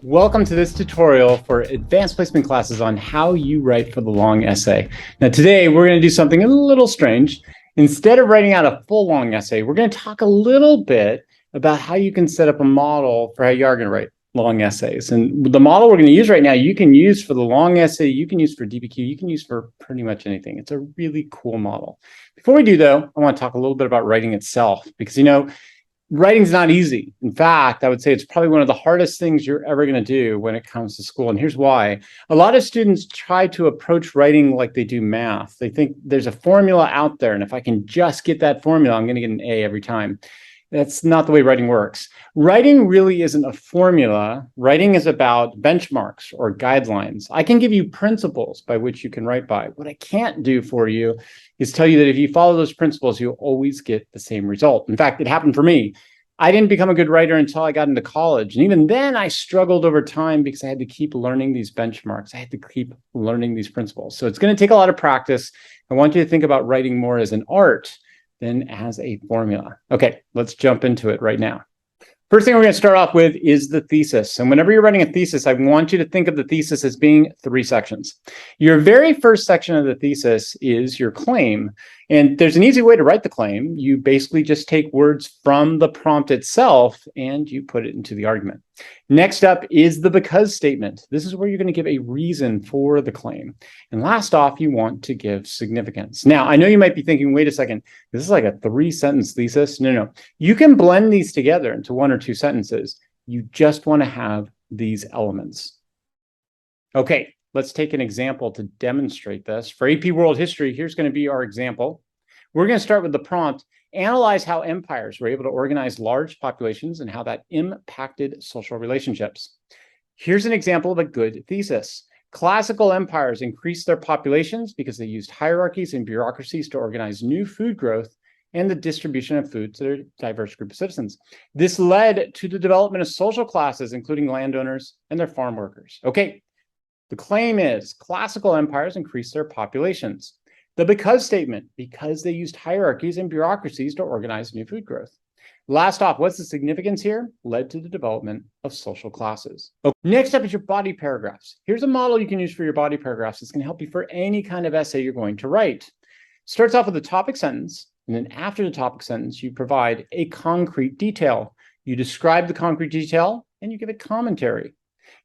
Welcome to this tutorial for advanced placement classes on how you write for the long essay. Now today we're going to do something a little strange. Instead of writing out a full long essay, we're going to talk a little bit about how you can set up a model for how you are going to write long essays. And the model we're going to use right now, you can use for the long essay, you can use for DBQ, you can use for pretty much anything. It's a really cool model. Before we do though, I want to talk a little bit about writing itself, because writing's not easy. In fact, I would say it's probably one of the hardest things you're ever going to do when it comes to school. And here's why. A lot of students try to approach writing like they do math. They think there's a formula out there, and if I can just get that formula, I'm going to get an A every time. That's not the way writing works. Writing really isn't a formula. Writing is about benchmarks or guidelines. I can give you principles by which you can write by. What I can't do for you is tell you that if you follow those principles, you'll always get the same result. In fact, it happened for me. I didn't become a good writer until I got into college. And even then I struggled over time because I had to keep learning these benchmarks. I had to keep learning these principles. So it's going to take a lot of practice. I want you to think about writing more as an art than as a formula. Okay, let's jump into it right now. First thing we're going to start off with is the thesis. And whenever you're writing a thesis, I want you to think of the thesis as being 3 sections. Your very first section of the thesis is your claim. And there's an easy way to write the claim. You basically just take words from the prompt itself and you put it into the argument. Next up is the because statement. This is where you're going to give a reason for the claim. And last off, you want to give significance. Now, I know you might be thinking, wait a second, this is like a 3-sentence thesis. No. You can blend these together into 1 or 2 sentences. You just want to have these elements. Okay, let's take an example to demonstrate this. For AP World History, here's going to be our example. We're going to start with the prompt. Analyze how empires were able to organize large populations and how that impacted social relationships. Here's an example of a good thesis. Classical empires increased their populations because they used hierarchies and bureaucracies to organize new food growth and the distribution of food to their diverse group of citizens. This led to the development of social classes, including landowners and their farm workers. Okay, the claim is classical empires increased their populations. The because statement, because they used hierarchies and bureaucracies to organize new food growth. Last off, what's the significance here? Led to the development of social classes. Okay. Next up is your body paragraphs. Here's a model you can use for your body paragraphs. It's going to help you for any kind of essay you're going to write. Starts off with a topic sentence, and then after the topic sentence, you provide a concrete detail. You describe the concrete detail, and you give a commentary.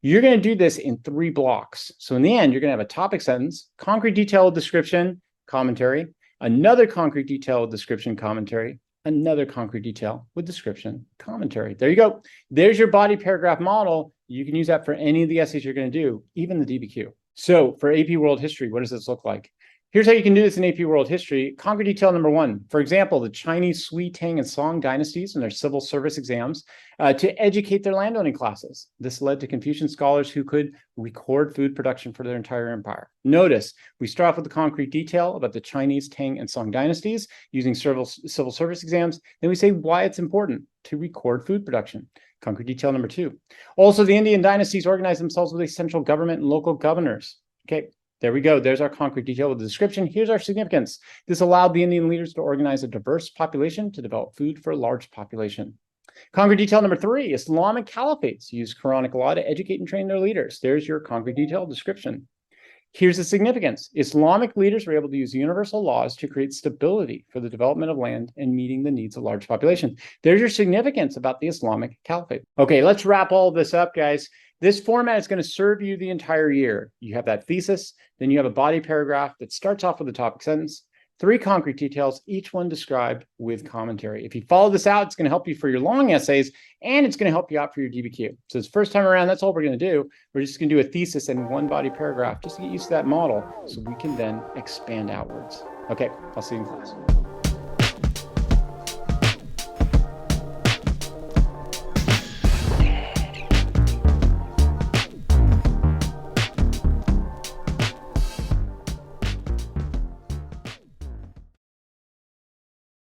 You're going to do this in 3 blocks. So in the end, you're going to have a topic sentence, concrete detail, description, commentary, another concrete detail with description, commentary, another concrete detail with description, commentary. There you go. There's your body paragraph model. You can use that for any of the essays you're going to do, even the DBQ. So for AP World History, what does this look like? Here's how you can do this in AP World History. Concrete detail number 1, for example, the Chinese Sui, Tang, and Song dynasties and their civil service exams to educate their landowning classes. This led to Confucian scholars who could record food production for their entire empire. Notice, we start off with the concrete detail about the Chinese, Tang, and Song dynasties using civil service exams. Then we say why it's important to record food production. Concrete detail number 2. Also, the Indian dynasties organized themselves with a central government and local governors. Okay. There we go. There's our concrete detail with the description. Here's our significance. This allowed the Indian leaders to organize a diverse population to develop food for a large population. Concrete detail number 3, Islamic caliphates used Quranic law to educate and train their leaders. There's your concrete detail description. Here's the significance. Islamic leaders were able to use universal laws to create stability for the development of land and meeting the needs of large populations. There's your significance about the Islamic caliphate. Okay, let's wrap all this up, guys. This format is going to serve you the entire year. You have that thesis, then you have a body paragraph that starts off with a topic sentence, 3 concrete details, each one described with commentary. If you follow this out, it's going to help you for your long essays, and it's going to help you out for your DBQ. So this first time around, that's all we're going to do. We're just going to do a thesis and 1 body paragraph just to get used to that model so we can then expand outwards. Okay, I'll see you in class.